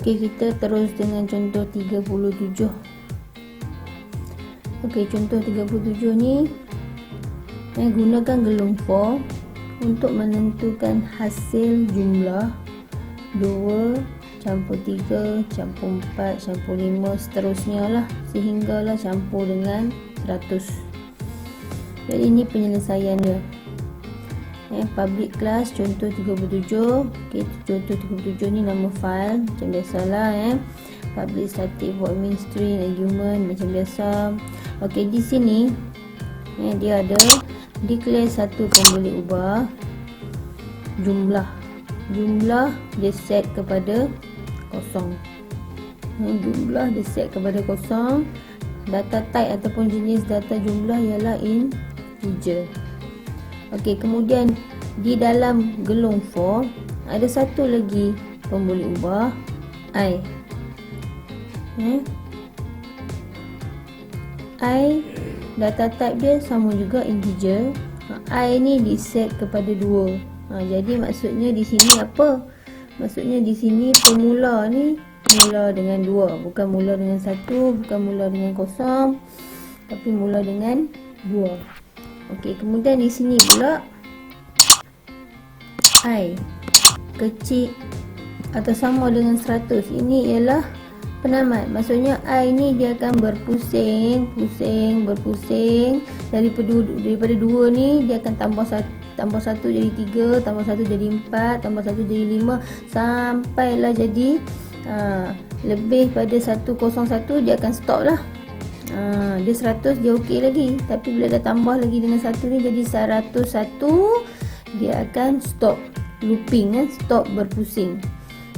Okey, kita terus dengan contoh 37. Okey, contoh 37 ni gunakan gelung for untuk menentukan hasil jumlah 2 campur 3 campur 4 campur 5 seterusnya lah, sehinggalah campur dengan 100. Jadi ini penyelesaian dia. Public class contoh 37. Okay, contoh 37 ni nama file macam biasalah. Public static void main string argument macam biasa. Okey, di sini dia ada declare satu kan boleh ubah jumlah dia set kepada kosong. Jumlah dia set kepada kosong. Data type ataupun jenis data jumlah ialah integer. Okey, kemudian di dalam gelung for ada satu lagi pemboleh ubah I. I data type dia sama juga integer. I ni di set kepada 2. Jadi maksudnya di sini apa? Maksudnya di sini pemula ni mula dengan 2, bukan mula dengan 1, bukan mula dengan kosong, tapi mula dengan 2. Okey, kemudian di sini pula I kecil atau sama dengan 100. Ini ialah penamat. Maksudnya I ni dia akan berpusing daripada 2 ni dia akan tambah 1 jadi 3, tambah 1 jadi 4, tambah 1 jadi 5 sampailah jadi lebih pada 101 dia akan stop lah. Dia 100 dia okey lagi, tapi bila dah tambah lagi dengan 1 ni jadi 101 dia akan stop looping, stop berpusing.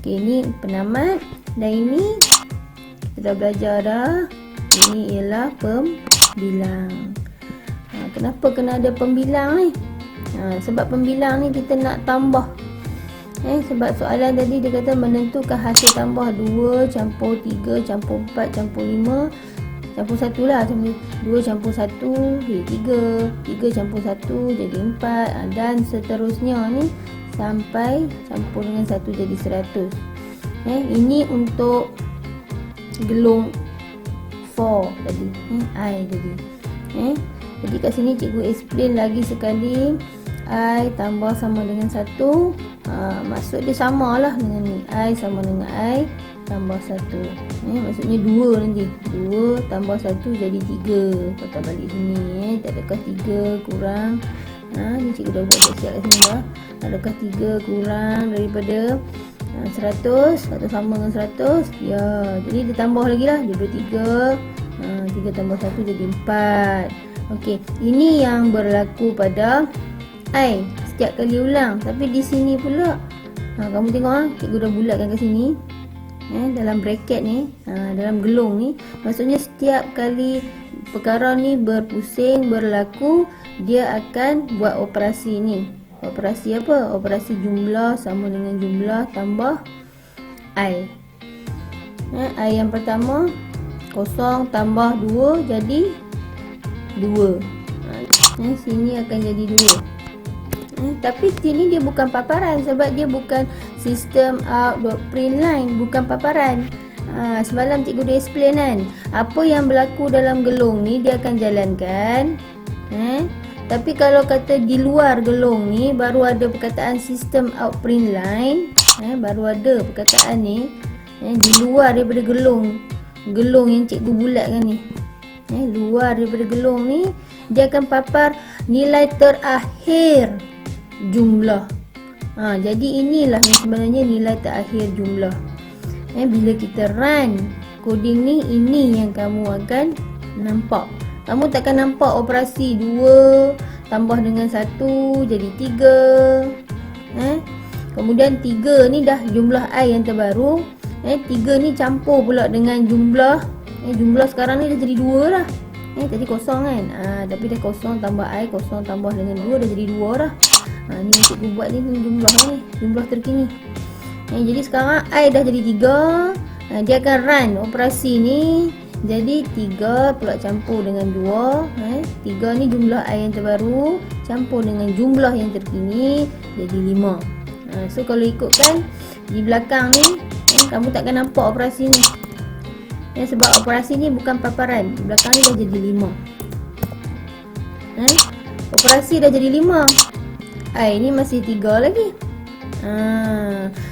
Okey, ini penamat dan ini kita dah belajar dah. Ini ialah pembilang. Kenapa kena ada pembilang ni? Sebab pembilang ni kita nak tambah. Sebab soalan tadi dia kata menentukan hasil tambah 2 campur 3 campur 4 campur 5 campur 1 lah, 2 campur 1 jadi 3 campur 1 jadi 4 dan seterusnya ni sampai campur dengan 1 jadi 100. Ini untuk gelung for tadi, I tadi. Jadi kat sini cikgu explain lagi sekali. I tambah sama dengan 1, maksud dia sama lah dengan ni. I sama dengan I tambah 1. Maksudnya 2 nanti. 2 tambah 1 jadi 3. Patah balik sini. Adakah 3 kurang? Ni cikgu dah buat siap kat sini dah. Adakah 3 kurang daripada 100 atau sama dengan 100? Ya, jadi dia tambah lagi lah. Dia ber 3. 3 tambah 1 jadi 4. Okey, ini yang berlaku pada I setiap kali ulang. Tapi di sini pula kamu tengok cikgu dah bulatkan kat sini. Dalam bracket ni, dalam gelung ni, maksudnya setiap kali perkara ni berpusing berlaku, dia akan buat operasi ni. Operasi apa? Operasi jumlah sama dengan jumlah tambah I. I yang pertama 0 tambah 2 jadi 2. Sini akan jadi 2. Tapi sini dia bukan paparan sebab dia bukan sistem out.print line, bukan paparan. Semalam cikgu dah explain kan, apa yang berlaku dalam gelung ni dia akan jalankan. Tapi kalau kata di luar gelung ni baru ada perkataan sistem out.print line. Baru ada perkataan ni di luar daripada gelung yang cikgu bulatkan ni. Luar daripada gelung ni dia akan papar nilai terakhir jumlah. Jadi inilah yang sebenarnya nilai terakhir jumlah. Bila kita run coding ni, ini yang kamu akan nampak. Kamu takkan nampak operasi 2 tambah dengan 1 jadi 3. Kemudian 3 ni dah jumlah I yang terbaru. 3 ni campur pula dengan jumlah sekarang ni dah jadi 2 lah. Tadi kosong kan. Tapi dah kosong tambah I, kosong tambah dengan 2 dah jadi 2 dah. Ni cikgu buat ni jumlah terkini. Jadi sekarang I dah jadi 3. Dia akan run operasi ni. Jadi 3 pula campur dengan 2. 3 ni jumlah I yang terbaru campur dengan jumlah yang terkini jadi 5. So kalau ikutkan di belakang ni, kamu takkan nampak operasi ni. Sebab operasi ni bukan paparan. Di belakang ni dah jadi 5. Operasi dah jadi 5. I ni masih 3 lagi.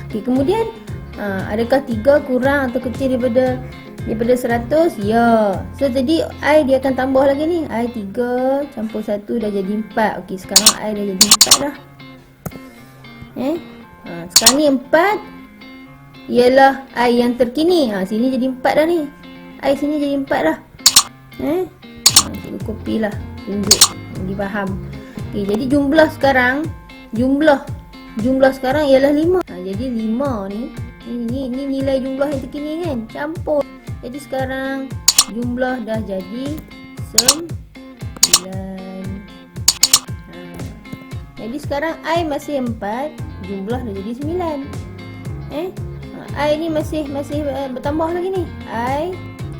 Okay, kemudian adakah 3 kurang atau kecil daripada 100? Ya. So jadi I dia akan tambah lagi ni. I 3 campur 1 dah jadi 4. Okey, sekarang I dah jadi 4 dah. Sekarang ni 4 ialah I yang terkini. Sini jadi 4 dah ni. I sini jadi 4 dah. Cikgu copy lah, tunjuk bagi faham. Okey, jadi jumlah sekarang ialah 5. Jadi 5 ni ini nilai jumlah yang terkini kan, campur. Jadi sekarang jumlah dah jadi 9. Jadi sekarang I masih 4, jumlah dah jadi 9. I ni masih bertambah lagi ni. I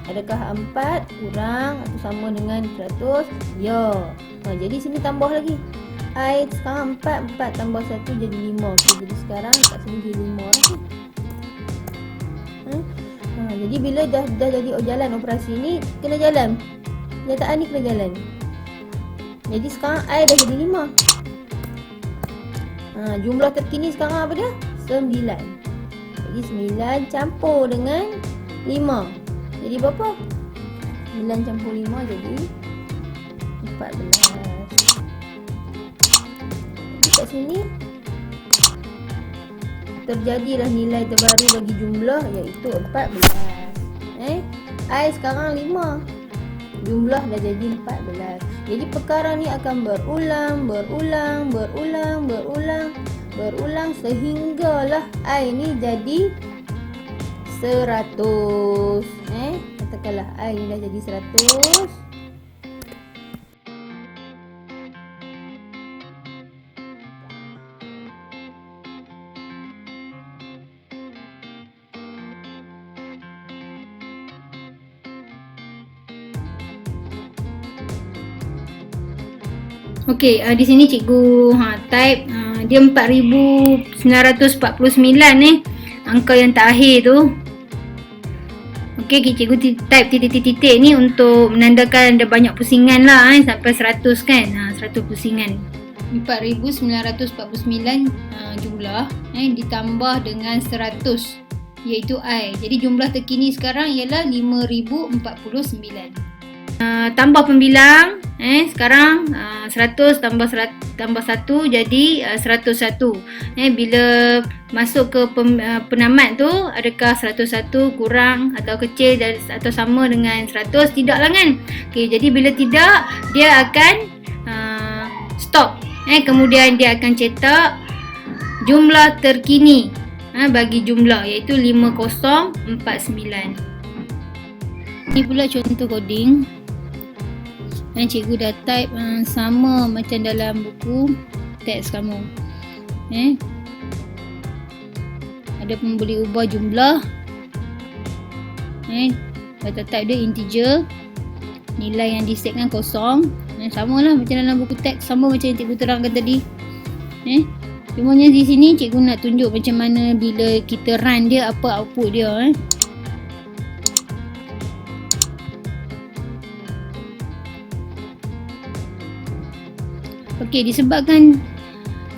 adakah 4 kurang atau sama dengan 100? Ya. Jadi sini tambah lagi. I sekarang 4 tambah 1 jadi 5. Jadi sekarang kat sini jadi 5 lagi. Jadi bila dah jadi jalan operasi ni, kena jalan. Kenyataan ni kena jalan. Jadi sekarang I dah jadi 5. Jumlah terkini sekarang apa dia? 9. Jadi 9 campur dengan 5. Jadi berapa? 9 campur 5 jadi 14. Jadi kat sini terjadilah nilai terbaru bagi jumlah, iaitu 14. I sekarang 5. Jumlah dah jadi 14. Jadi perkara ni akan berulang sehinggalah I ni jadi 100. Katakanlah I ni dah jadi 100. Okey, di sini cikgu type dia 4949 angka yang terakhir tu. Okey, cikgu type titik-titik ni untuk menandakan ada banyak pusingan lah sampai 100 kan. 100 pusingan. 4949 jumlah ditambah dengan 100 iaitu I. Jadi jumlah terkini sekarang ialah 5049. Tambah pembilang sekarang 100 tambah 1 jadi 101. Bila masuk ke penamat tu, adakah 101 kurang atau kecil atau sama dengan 100? Tidaklah kan. Okey, jadi bila tidak, dia akan stop. Kemudian dia akan cetak jumlah terkini bagi jumlah, iaitu 5049. Ini pula contoh coding. Cikgu dah type sama macam dalam buku teks kamu. Ada pun boleh ubah jumlah. Data type dia integer. Nilai yang disetkan kosong. Sama lah macam dalam buku teks, sama macam yang cikgu terangkan tadi. Cumanya di sini cikgu nak tunjuk macam mana bila kita run dia, apa output dia. Okey, disebabkan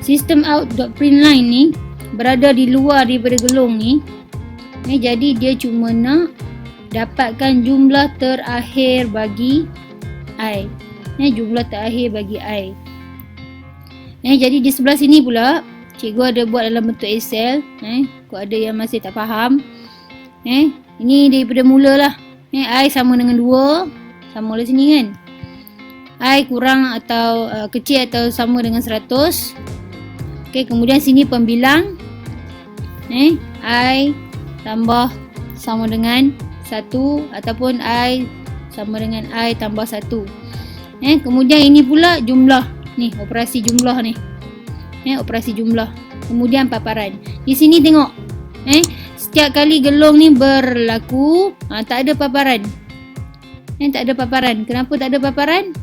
sistem out.println ni berada di luar daripada gelong ni, jadi dia cuma nak dapatkan jumlah terakhir bagi I. Jumlah terakhir bagi I. Jadi di sebelah sini pula cikgu ada buat dalam bentuk Excel. Kalau ada yang masih tak faham, ini daripada mula lah. I sama dengan 2, sama lah sini kan. I kurang atau kecil atau sama dengan 100. Okey, kemudian sini pembilang. I tambah sama dengan 1 ataupun I sama dengan I tambah 1. Kemudian ini pula jumlah. Ni operasi jumlah ni. Operasi jumlah. Kemudian paparan. Di sini tengok. Setiap kali gelong ni berlaku, tak ada paparan. Tak ada paparan. Kenapa tak ada paparan?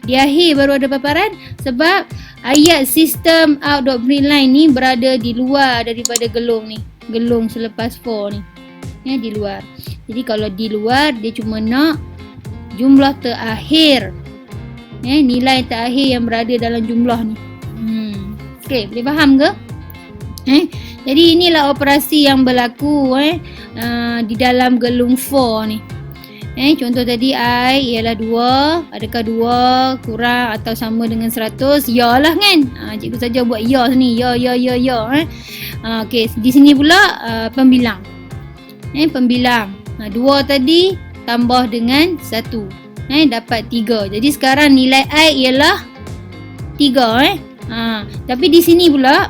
Di akhir baru ada paparan sebab ayat sistem out.println ni berada di luar daripada gelung ni. Gelung selepas for ni. Ya, di luar. Jadi kalau di luar dia cuma nak jumlah terakhir. Nilai terakhir yang berada dalam jumlah ni. Okey, boleh faham ke? Jadi inilah operasi yang berlaku di dalam gelung for ni. Contoh tadi I ialah 2. Adakah 2 kurang atau sama dengan 100? Ya lah kan? Cikgu saja buat ya sini. Ya. Okey, di sini pula pembilang. Pembilang. 2 tadi tambah dengan 1. Dapat 3. Jadi sekarang nilai I ialah 3. Tapi di sini pula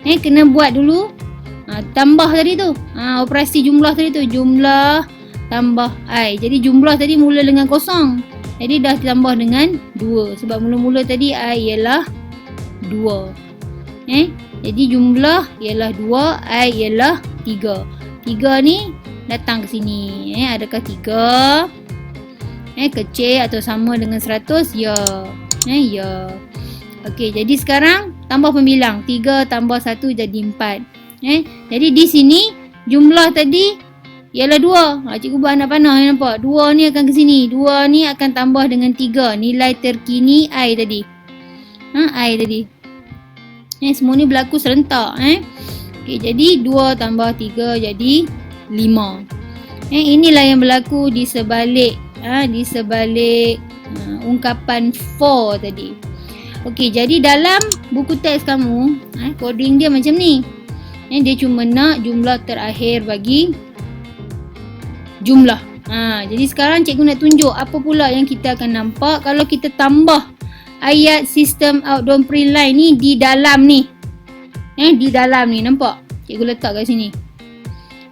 kena buat dulu tambah tadi tu. Operasi jumlah tadi tu. Jumlah tambah I. Jadi jumlah tadi mula dengan kosong. Jadi dah tambah dengan 2. Sebab mula-mula tadi I ialah 2. Jadi jumlah ialah 2. I ialah 3. 3 ni datang ke sini. Adakah 3? Kecil atau sama dengan 100? Ya. Ya. Okey, jadi sekarang tambah pembilang. 3 tambah 1 jadi 4. Jadi di sini jumlah tadi ialah 2. Cikgu buat anak panah, nampak? 2 ni akan ke sini. 2 ni akan tambah dengan 3. Nilai terkini I tadi. I tadi. Semua ni berlaku serentak. Okey, jadi 2 tambah 3 jadi 5. Inilah yang berlaku di sebalik ungkapan for tadi. Okey, jadi dalam buku teks kamu, coding dia macam ni. Dia cuma nak jumlah terakhir bagi jumlah. Jadi sekarang cikgu nak tunjuk apa pula yang kita akan nampak kalau kita tambah ayat sistem out.println ni di dalam ni. Di dalam ni, nampak? Cikgu letak kat sini.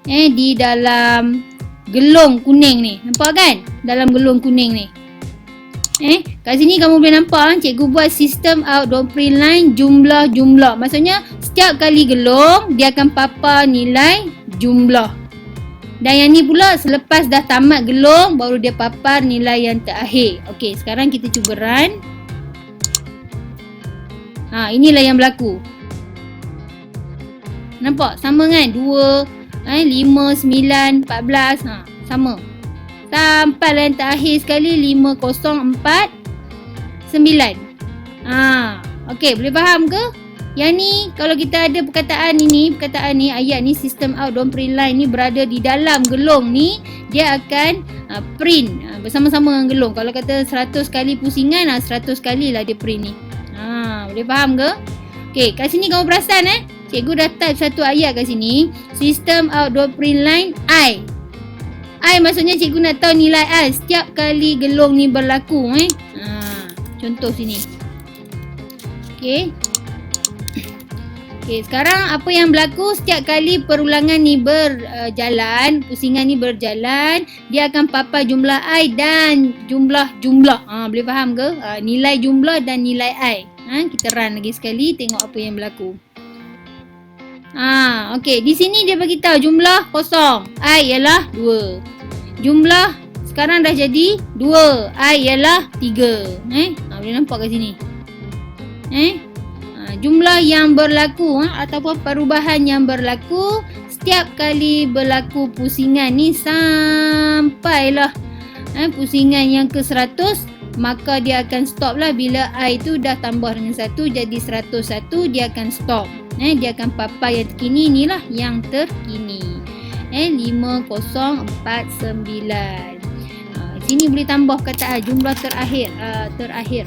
Di dalam gelung kuning ni. Nampak kan? Dalam gelung kuning ni. Kat sini kamu boleh nampak cikgu buat sistem out.println jumlah-jumlah. Maksudnya setiap kali gelung dia akan papar nilai jumlah. Dan yang ni pula selepas dah tamat gelung baru dia papar nilai yang terakhir. Okey, sekarang kita cuba run. Inilah yang berlaku. Nampak? Sama kan? 2, 5, 9, 14. Sama. Sampai yang terakhir sekali 5049. Okey, boleh faham ke? Yang ni kalau kita ada perkataan ni ayat ni sistem out.println ni berada di dalam gelung ni, dia akan print bersama-sama dengan gelung. Kalau kata 100 kali pusingan, 100 kali lah dia print ni. Boleh faham ke? Okey, kat sini kamu perasan cikgu dah type satu ayat kat sini, sistem out.println I. I maksudnya cikgu nak tahu nilai I setiap kali gelung ni berlaku. Contoh sini. Okey. Okey, sekarang apa yang berlaku setiap kali perulangan ni berjalan, pusingan ni berjalan, dia akan papar jumlah I dan jumlah-jumlah. Boleh faham ke? Nilai jumlah dan nilai I. Kita run lagi sekali tengok apa yang berlaku. Okey, di sini dia bagi tahu jumlah kosong. I ialah 2. Jumlah sekarang dah jadi 2. I ialah 3. Boleh nampak kat sini. Jumlah yang berlaku ataupun perubahan yang berlaku setiap kali berlaku pusingan ni sampailah pusingan yang ke 100, maka dia akan stop lah bila I tu dah tambah dengan 1 jadi 101, dia akan stop. Dia akan papar yang terkini, inilah yang terkini. 5049. Sini boleh tambah perkataan jumlah terakhir. Terakhir.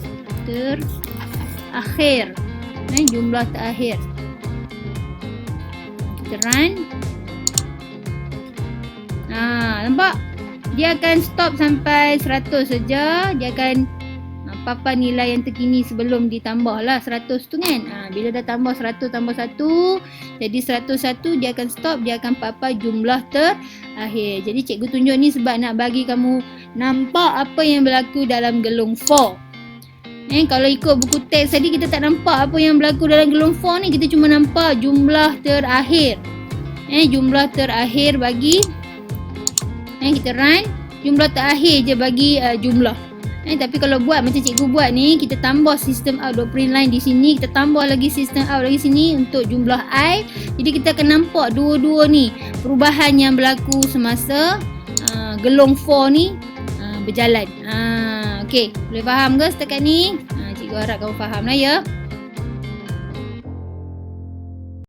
Jumlah terakhir. Kita run. Nampak? Dia akan stop sampai 100 saja. Dia akan papar nilai yang terkini sebelum ditambah lah 100 tu kan. Bila dah tambah 100 tambah 1 jadi 101, dia akan stop. Dia akan papar jumlah terakhir. Jadi cikgu tunjuk ni sebab nak bagi kamu nampak apa yang berlaku dalam gelung for. Kalau ikut buku teks tadi kita tak nampak apa yang berlaku dalam gelung for ni. Kita cuma nampak jumlah terakhir. Jumlah terakhir bagi kita run. Jumlah terakhir je bagi jumlah. Tapi kalau buat macam cikgu buat ni, kita tambah sistem out dot print line di sini, kita tambah lagi sistem out lagi sini untuk jumlah I. Jadi kita akan nampak dua-dua ni perubahan yang berlaku semasa gelong for ni berjalan. Okey, boleh faham ke setakat ni? Cikgu harap kamu faham lah ya.